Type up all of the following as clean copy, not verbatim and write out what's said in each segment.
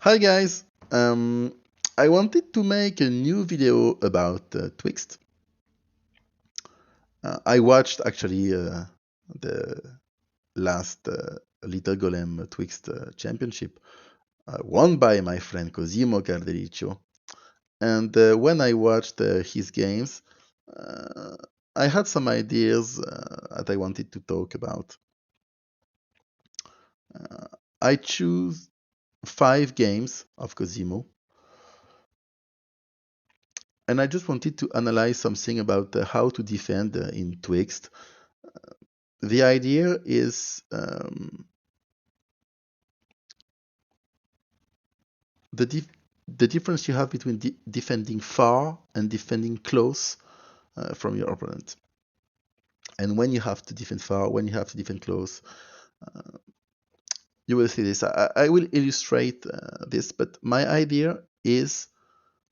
Hi guys, I wanted to make a new video about TwixT. I watched actually the last Little Golem TwixT championship won by my friend Cosimo Cardericio. And when I watched his games, uh, I had some ideas that I wanted to talk about. Uh, I choose 5 games of Cosimo. And I just wanted to analyze something about how to defend in TwixT. The idea is the the difference you have between defending far and defending close from your opponent. And when you have to defend far, when you have to defend close, uh, you will see this. I will illustrate this, but my idea is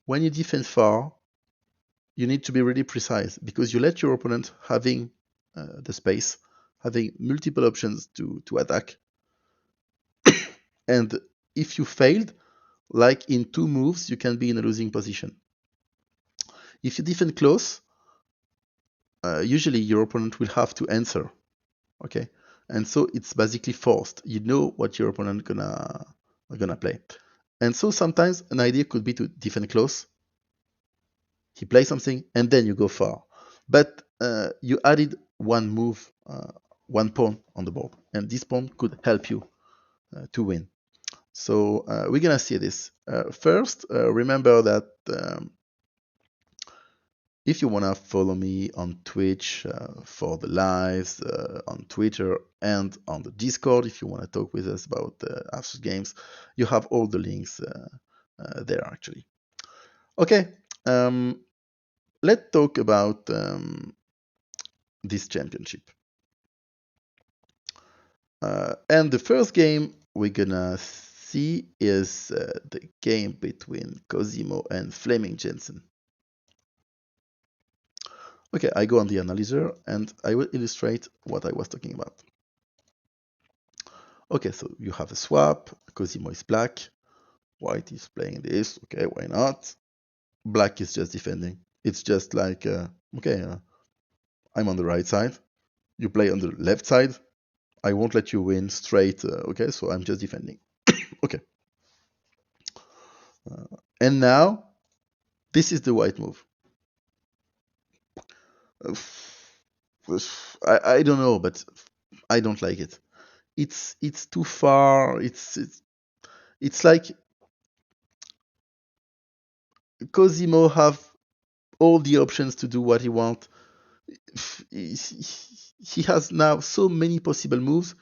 when you defend far, you need to be really precise because you let your opponent having the space, having multiple options to attack. And if you failed, like in 2 moves, you can be in a losing position. If you defend close, usually your opponent will have to answer. Okay, and so it's basically forced. You know what your opponent gonna play, and so sometimes an idea could be to defend close. He plays something, and then you go far, but you added one move, 1 pawn on the board, and this pawn could help you to win. So we're gonna see this. First, remember that if you wanna follow me on Twitch for the lives, on Twitter and on the Discord, if you wanna talk with us about Asus games, you have all the links there actually. Okay, let's talk about this championship. And the first game we're gonna see is the game between Cosimo and Fleming Jensen. Okay, I go on the analyzer and I will illustrate what I was talking about. Okay, so you have a swap, Cosimo is black, white is playing this, okay, why not? Black is just defending. It's just like, okay, I'm on the right side, you play on the left side, I won't let you win straight, okay, so I'm just defending. Okay. And now, this is the white move. I don't know, but I don't like it. It's too far. It's like Cosimo have all the options to do what he wants. He has now so many possible moves.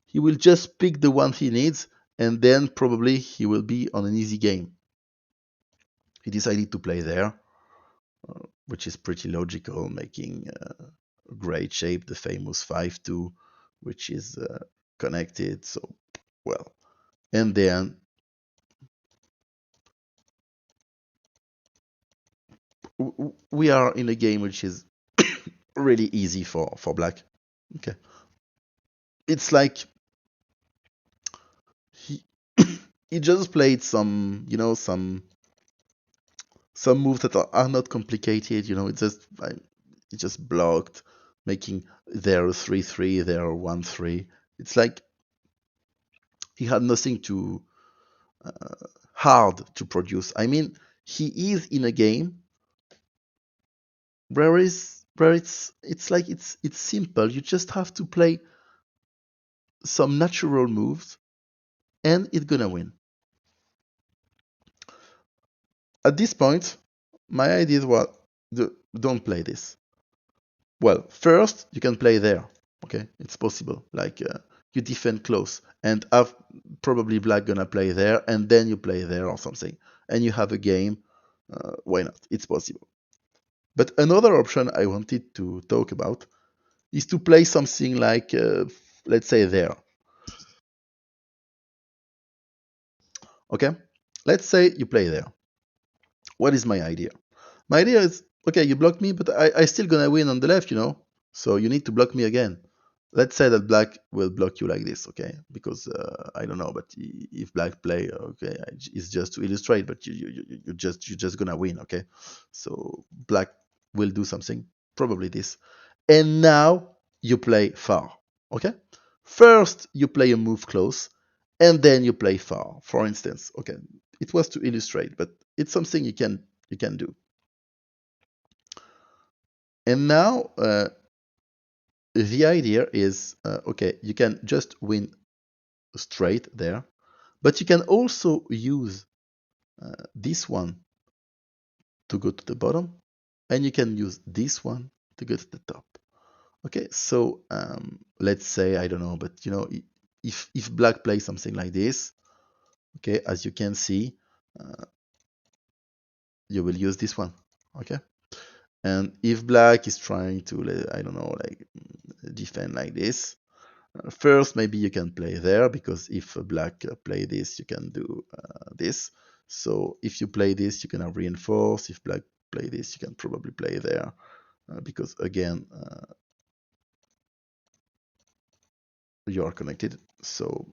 He will just pick the one he needs, and then probably he will be on an easy game. He decided to play there, which is pretty logical, making a great shape, the famous 5-2, which is connected. So, well, and then we are in a game which is really easy for black. Okay, it's like he he just played some, some moves that are not complicated. It just blocked, making there 3-3, there 1-3. It's like he had nothing to hard to produce. I mean, he is in a game where it's simple. You just have to play some natural moves, and it's gonna win. At this point, my idea was, don't play this. Well, first you can play there. Okay, it's possible. Like you defend close, and have probably black gonna play there, and then you play there or something, and you have a game. Why not? It's possible. But another option I wanted to talk about is to play something like, let's say there. Okay, let's say you play there. What is my idea? My idea is, okay, you blocked me, but I still gonna win on the left, So you need to block me again. let's say that black will block you like this, okay? Because I don't know, but if black play, okay, it's just to illustrate, but you're just gonna win, okay? So black will do something, probably this, and now you play far, okay? First you play a move close, and then you play far. For instance, okay, it was to illustrate, but it's something you can do. And now the idea is, okay, you can just win straight there, but you can also use this one to go to the bottom, and you can use this one to go to the top. Okay, so let's say, I don't know, but you know, if black plays something like this, okay, as you can see, you will use this one, okay? And if black is trying to, I don't know, like defend like this, first, maybe you can play there, because if black play this, you can do this. So if you play this, you can reinforce. If black play this, you can probably play there, because again, you are connected. So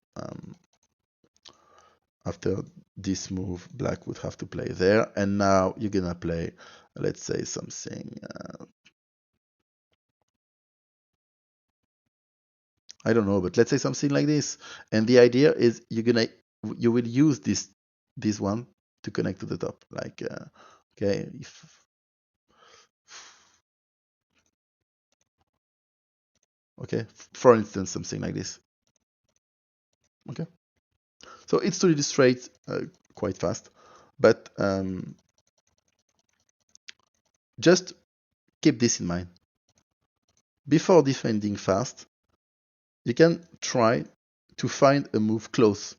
after this move, black would have to play there. And now you're gonna play, let's say something, I don't know, but let's say something like this. And the idea is you will use this one to connect to the top. Like, okay, okay, for instance, something like this. Okay, so it's to illustrate quite fast, but just keep this in mind. Before defending fast, you can try to find a move close.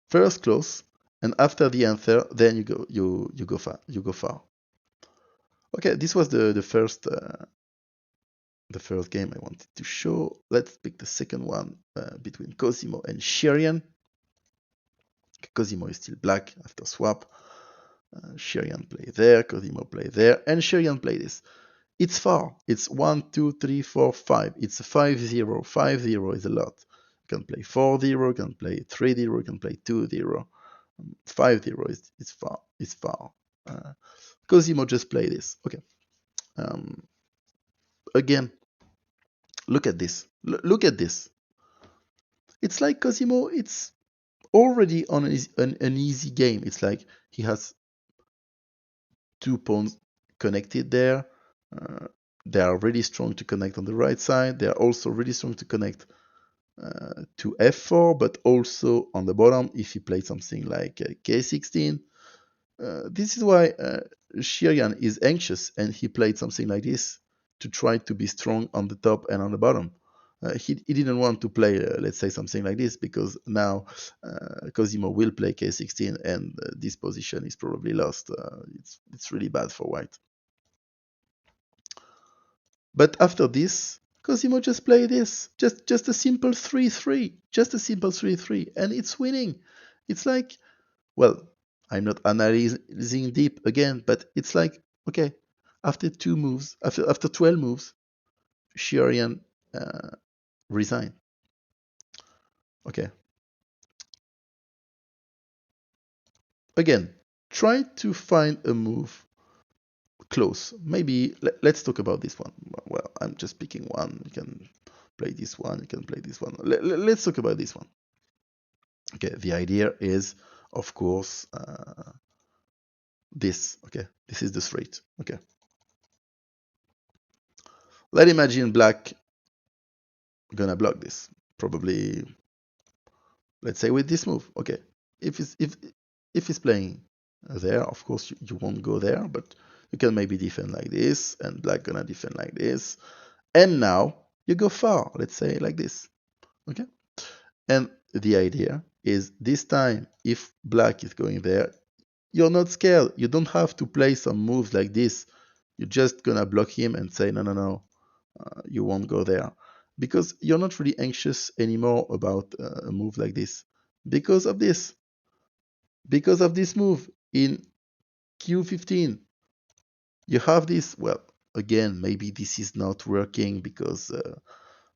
First close, and after the answer, then you go far. You go far. Okay, this was the first game I wanted to show. Let's pick the second one between Cosimo and Shirian. Cosimo is still black after swap. Shirian play there, Cosimo play there, and Shirian play this. It's far. It's 1, 2, 3, 4, 5. It's a 5-0. 5-0 is a lot. You can play 4-0, you can play 3-0, you can play 2-0. 5-0 is far. It's far. Cosimo just play this. Okay. Again, look at this. Look at this. It's like Cosimo, it's already on an easy game. It's like he has 2 pawns connected there. They are really strong to connect on the right side. They are also really strong to connect to f4, but also on the bottom if you play something like k16. This is why Shirian is anxious, and he played something like this to try to be strong on the top and on the bottom. He didn't want to play, let's say, something like this, because now Cosimo will play k16, and this position is probably lost. It's really bad for white. But after this, Cosimo just play this, just a simple 3-3, just a simple 3-3, and it's winning. It's like, well, I'm not analyzing deep again, but it's like, okay, after 2 moves, after 12 moves, Shirian resign. Okay. Again, try to find a move close. Maybe let's talk about this one. Well, I'm just picking one. You can play this one. You can play this one. Let's talk about this one. Okay, the idea is, of course, this. Okay, this is the straight. Okay. Let's imagine black gonna block this. Probably, let's say with this move. Okay, if it's playing there, of course you won't go there, but you can maybe defend like this, and black gonna defend like this, and now you go far. Let's say like this. Okay, and the idea is this time, if black is going there, you're not scared. You don't have to play some moves like this. You're just gonna block him and say, no, no, no, you won't go there. Because you're not really anxious anymore about a move like this. Because of this. Because of this move in Q15. You have this, well, again, maybe this is not working because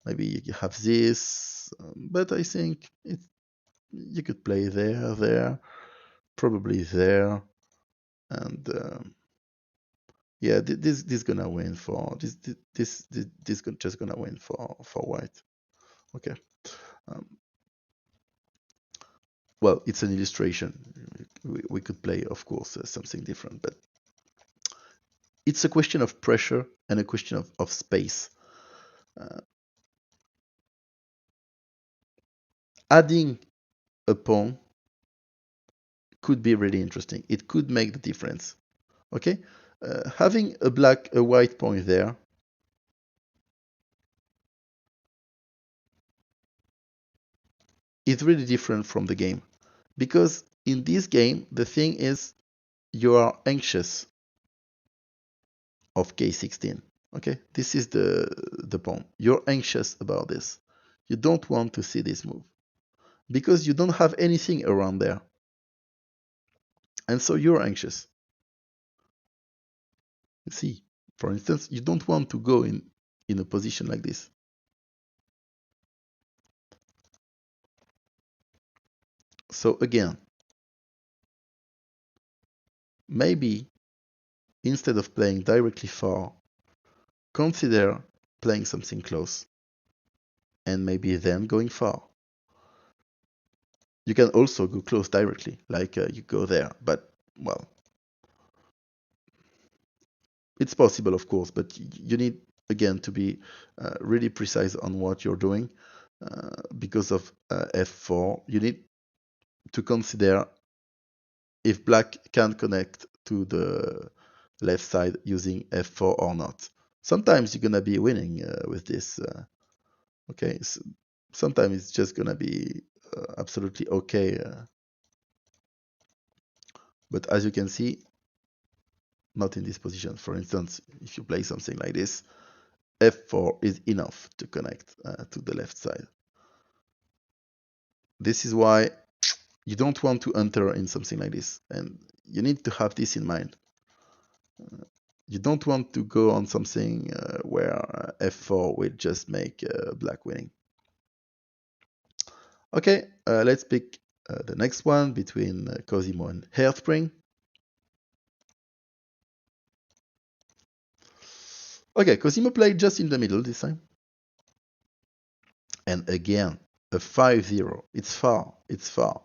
Maybe you have this, but I think you could play there, probably there, and yeah, this gonna win for just gonna win for white. Okay. Um, well, it's an illustration. We could play, of course, something different, but it's a question of pressure and a question of space. Uh, Adding a pawn could be really interesting. It could make the difference. Okay, having a white pawn there is really different from the game, because in this game the thing is you are anxious of k16. Okay, this is the pawn. You're anxious about this. You don't want to see this move because you don't have anything around there, and so you're anxious. You see, for instance, you don't want to go in a position like this. So again, maybe instead of playing directly far, consider playing something close and maybe then going far. You can also go close directly, like you go there, but well, it's possible, of course, but you need again to be really precise on what you're doing because of f4. You need to consider if black can connect to the left side using f4 or not. Sometimes you're gonna be winning with this. Okay, so sometimes it's just gonna be absolutely okay. But as you can see, not in this position. For instance, if you play something like this, f4 is enough to connect to the left side. This is why you don't want to enter in something like this, and you need to have this in mind. You don't want to go on something where f4 will just make black winning. Okay, let's pick the next one between Cosimo and Hairspring. Okay, Cosimo played just in the middle this time. And again, a 5-0. It's far. It's far.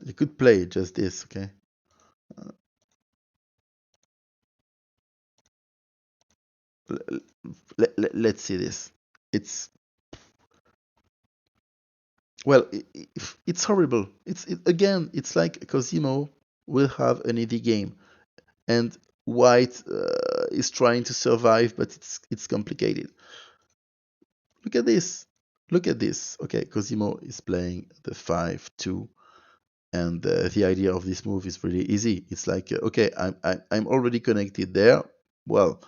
You could play just this, okay? Let's see this. It's well, it's horrible. Again, it's like Cosimo will have an easy game, and White is trying to survive, but it's complicated. Look at this. Look at this. Okay, Cosimo is playing the 5-2, and the idea of this move is really easy. It's like, okay, I'm already connected there. Well,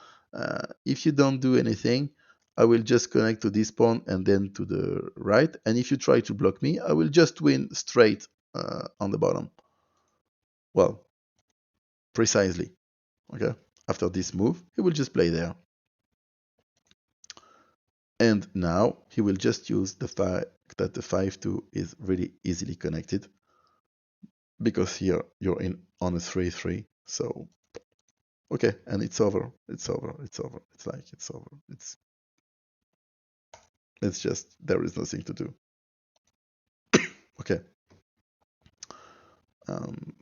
if you don't do anything, I will just connect to this pawn and then to the right. And if you try to block me, I will just win straight on the bottom. Well, precisely. Okay. After this move, he will just play there. And now he will just use the fact that the 5-2 is really easily connected, because here you're in on a 3-3. So okay, and it's over. It's over. It's over. It's like it's over. It's just there is nothing to do. Okay. Um,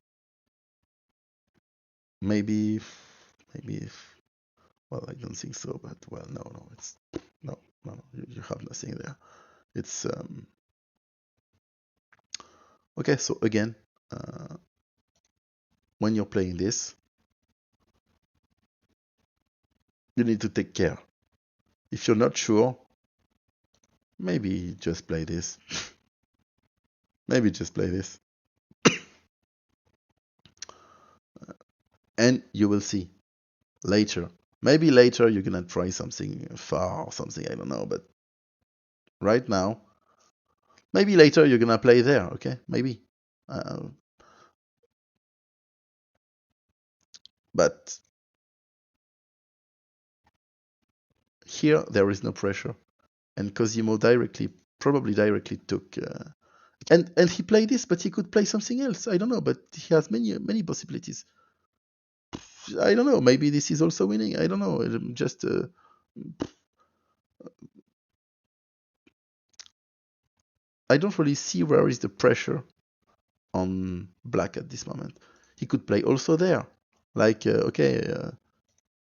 maybe well, I don't think so, but well, no, it's no, you have nothing there. It's okay. So again, when you're playing this, you need to take care. If you're not sure, maybe just play this. Maybe just play this. And you will see later. Maybe later you're gonna try something far or something, I don't know, but right now, maybe later you're gonna play there, okay? Maybe. Uh, but here there is no pressure, and Cosimo probably directly took. And he played this, but he could play something else. I don't know, but he has many possibilities. I don't know. Maybe this is also winning. I don't know. Just I don't really see where is the pressure on black at this moment. He could play also there, like okay,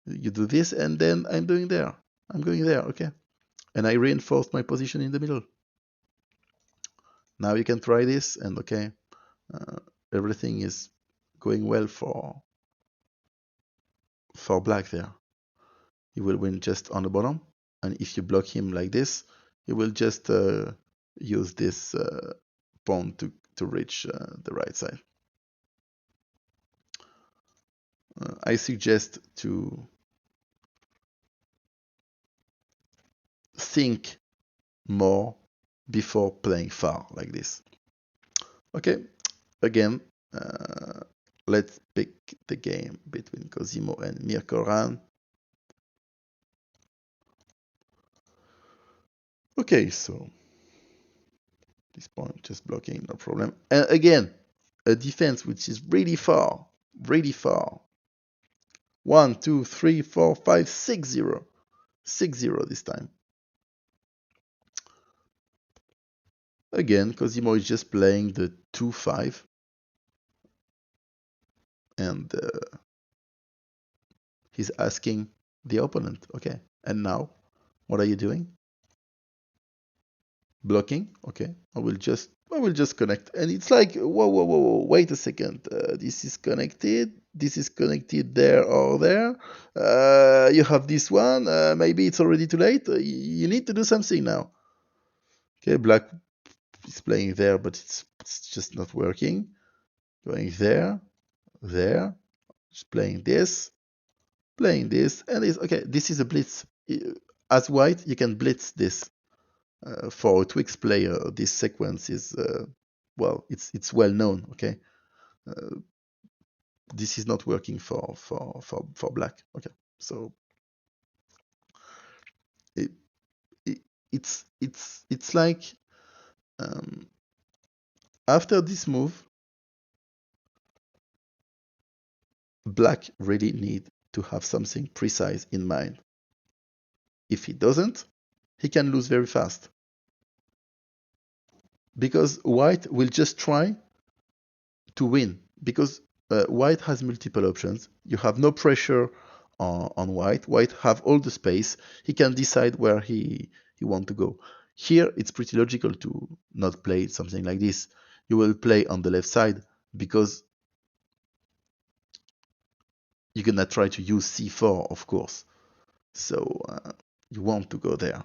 you do this, and then I'm doing there. I'm going there, okay, and I reinforced my position in the middle. Now you can try this, and okay, uh, everything is going well for black there. He will win just on the bottom, and if you block him like this, he will just use this pawn to reach the right side. I suggest to think more before playing far like this. Okay, again, let's pick the game between Cosimo and Mirkoran. Okay, so this point just blocking, no problem. And again, a defense which is really far, really far. 1, 2, 3, 4, 5, 6, 0. 6, 0 this time. Again, Cosimo is just playing the 2, 5. And he's asking the opponent, okay, and now, what are you doing? Blocking, okay. I will just connect, and it's like whoa, wait a second. This is connected there or there. You have this one. Maybe it's already too late. You need to do something now. Okay, black is playing there, but it's just not working. Going there, just playing this, and it's okay. This is a blitz. As white, you can blitz this. For a TwixT player, this sequence is well, it's well known. Okay, this is not working for black. Okay, so it, it's like um, after this move, black really need to have something precise in mind. If he doesn't, he can lose very fast because white will just try to win because white has multiple options. You have no pressure on white. White have all the space. He can decide where he want to go. Here, it's pretty logical to not play something like this. You will play on the left side because you're gonna try to use c4, of course. So you want to go there.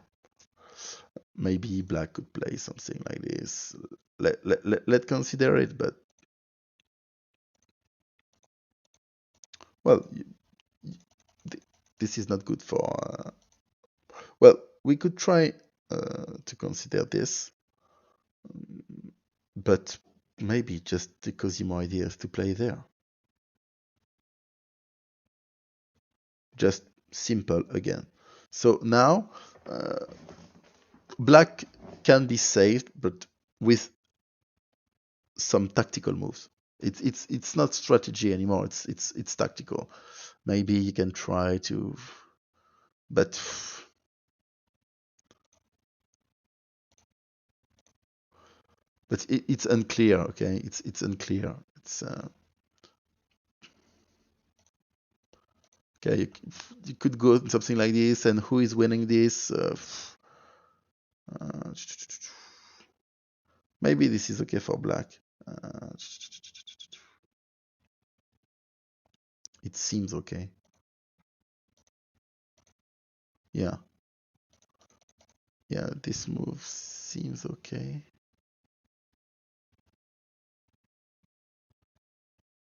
Maybe black could play something like this. Let's consider it, but well, this is not good for. Well, we could try to consider this, but maybe just the Cosimo idea is to play there. Just simple again. So now black can be saved, but with some tactical moves. It's not strategy anymore. It's tactical. Maybe you can try to, but it's unclear. Okay, it's unclear. It's okay. You could go something like this, and who is winning this? Maybe this is okay for black. It seems okay. Yeah. Yeah, this move seems okay.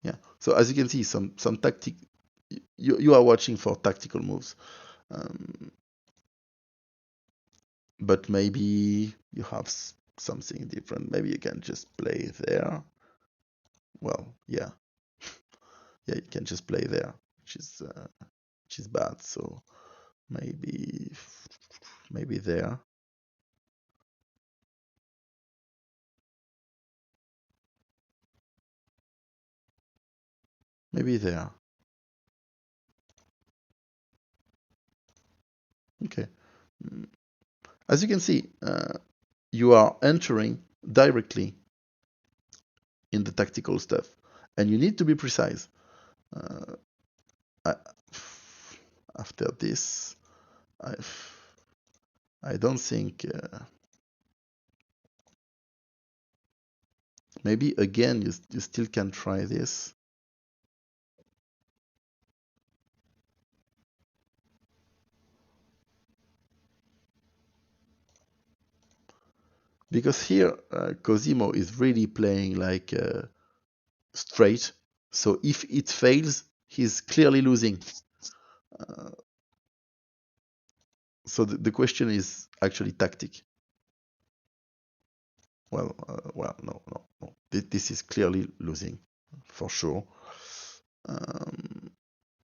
Yeah. So as you can see, some tactic. You are watching for tactical moves, but maybe you have something different. Maybe you can just play there. Well, yeah, yeah, you can just play there, which is bad. So maybe there. Maybe there. Okay. Mm. As you can see, you are entering directly in the tactical stuff, and you need to be precise. Uh, I, after this, I I don't think. Maybe again, you still can try this. Because here, Cosimo is really playing like straight. So if it fails, he's clearly losing. Uh, so the question is actually tactic. Well, no. This is clearly losing for sure. Um,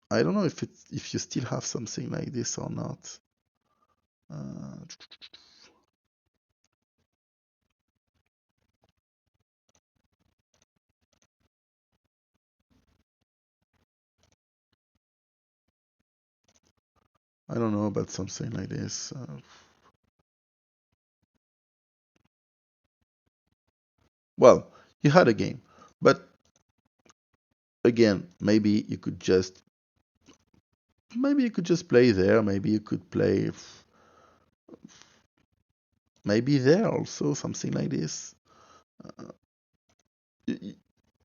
I don't know if you still have something like this or not. Uh, I don't know about something like this. Well, you had a game, but again, maybe you could just play there. Maybe you could play maybe there also something like this. Uh,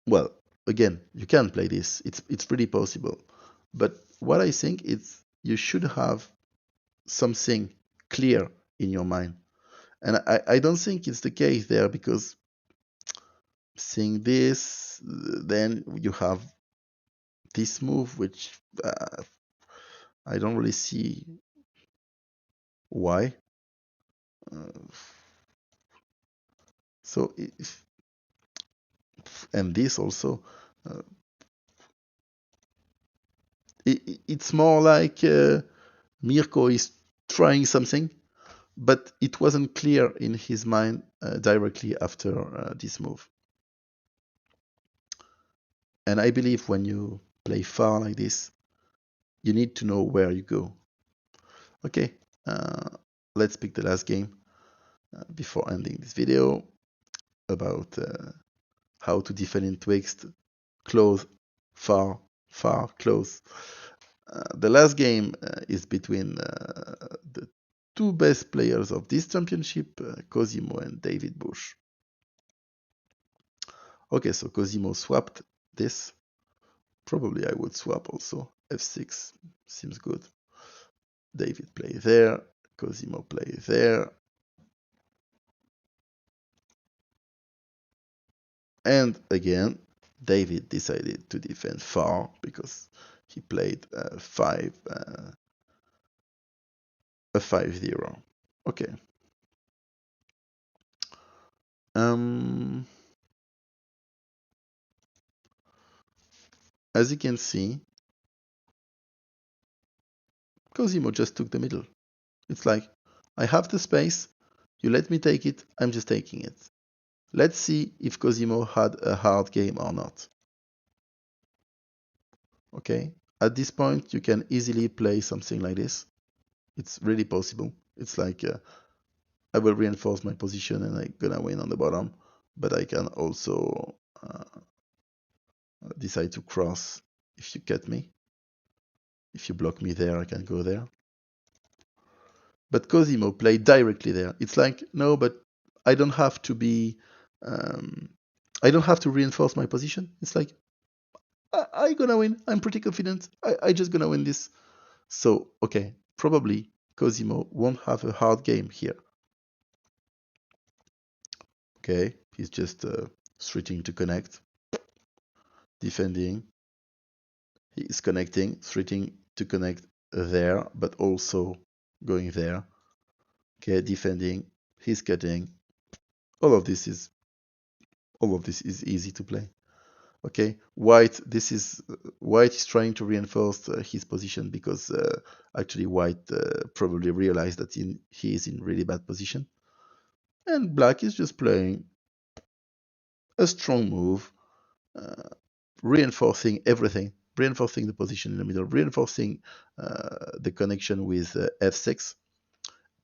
well, again, you can play this. It's pretty possible. But what I think is you should have something clear in your mind. And I don't think it's the case there because seeing this, then you have this move, which I don't really see why. Uh, so if, and this also, uh, it's more like Mirko is trying something, but it wasn't clear in his mind directly after this move. And I believe when you play far like this, you need to know where you go. Okay, uh, let's pick the last game before ending this video about how to defend in TwixT, close, far, far, close. The last game is between the two best players of this championship, Cosimo and David Bush. Okay, so Cosimo swapped this. Probably I would swap also. F6 seems good. David play there. Cosimo play there. And again, David decided to defend far because he played a 5-0. Okay. Um, as you can see, Cosimo just took the middle. It's like, I have the space, you let me take it, I'm just taking it. Let's see if Cosimo had a hard game or not. Okay, at this point, you can easily play something like this. It's really possible. It's like, I will reinforce my position and I'm gonna win on the bottom, but I can also decide to cross if you cut me. If you block me there, I can go there. But Cosimo played directly there. It's like, no, but I don't have to be, um, I don't have to reinforce my position. It's like, I gonna win. I'm pretty confident. I just gonna win this. So, okay, probably Cosimo won't have a hard game here. Okay, he's just switching to connect, defending. He's connecting, switching to connect there, but also going there. Okay, defending. He's cutting. All of this is easy to play. Okay, White is trying to reinforce his position because actually White probably realized that he is in really bad position, and Black is just playing a strong move. Uh, reinforcing everything, reinforcing the position in the middle, reinforcing the connection with f6,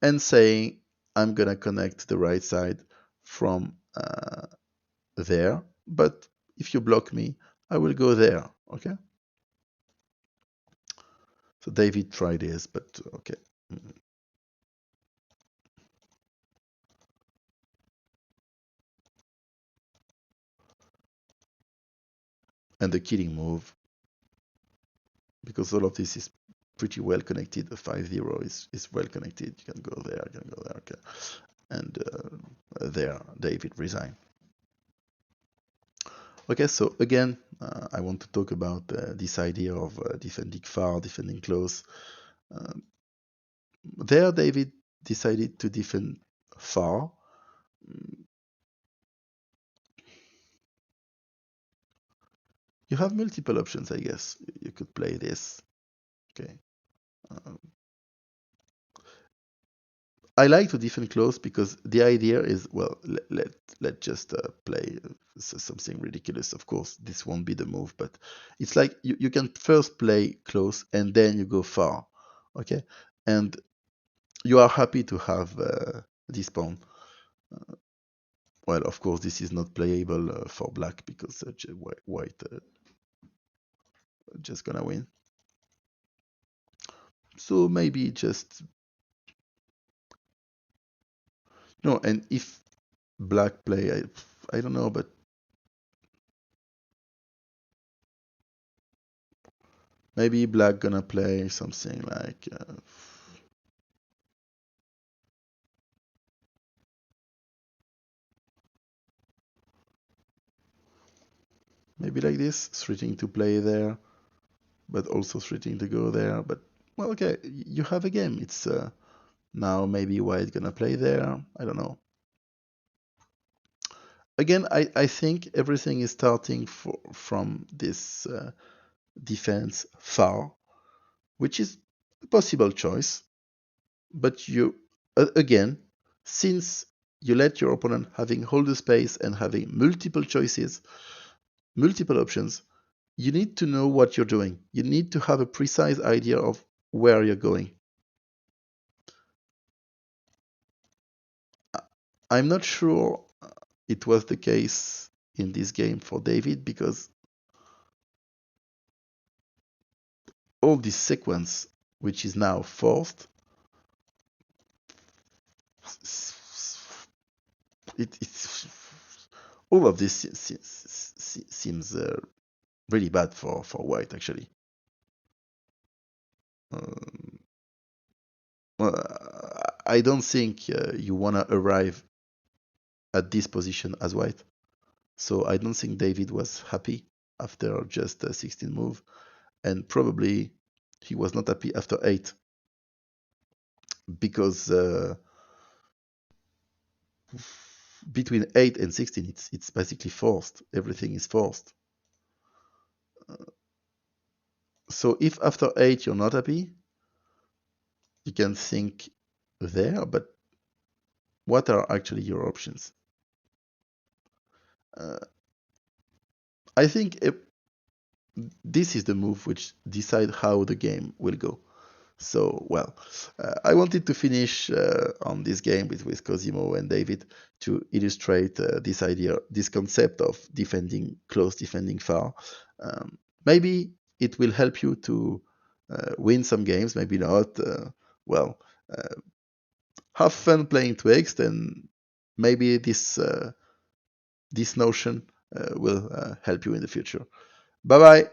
and saying, I'm going to connect the right side from there, but if you block me, I will go there, okay? So David tried this, but okay. And the killing move, because all of this is pretty well connected. The 5-0 is well connected. You can go there, you can go there, okay. And there, David resigned. Okay, so again, I want to talk about this idea of defending far, defending close. There, David decided to defend far. You have multiple options, I guess. You could play this. Okay. I like to defend close because the idea is, well, let just play something ridiculous. Of course, this won't be the move, but it's like you can first play close and then you go far, okay? And you are happy to have this pawn. Well, of course, this is not playable for black because white just gonna win. So maybe just no. And if black play, I don't know, but maybe black gonna play something like maybe like this, threatening to play there, but also threatening to go there. But well, okay, you have a game. It's now maybe white gonna play there. I don't know. Again, I think everything is starting from this defense far, which is a possible choice. But you again, since you let your opponent having hold the space and having multiple choices, multiple options, you need to know what you're doing. You need to have a precise idea of where you're going. I'm not sure it was the case in this game for David because all this sequence, which is now forced, it's all of this seems really bad for white actually. I don't think you want to arrive at this position as white. So I don't think David was happy after just a 16 move. And probably he was not happy after 8. Because between 8 and 16, it's basically forced. Everything is forced. So if after 8 you're not happy, you can think there, but what are actually your options? I think this is the move which decide how the game will go. So, well, I wanted to finish on this game with Cosimo and David to illustrate this idea, this concept of defending close, defending far. Maybe it will help you to win some games, maybe not. Well, have fun playing TwixT, and maybe this notion will help you in the future. Bye bye.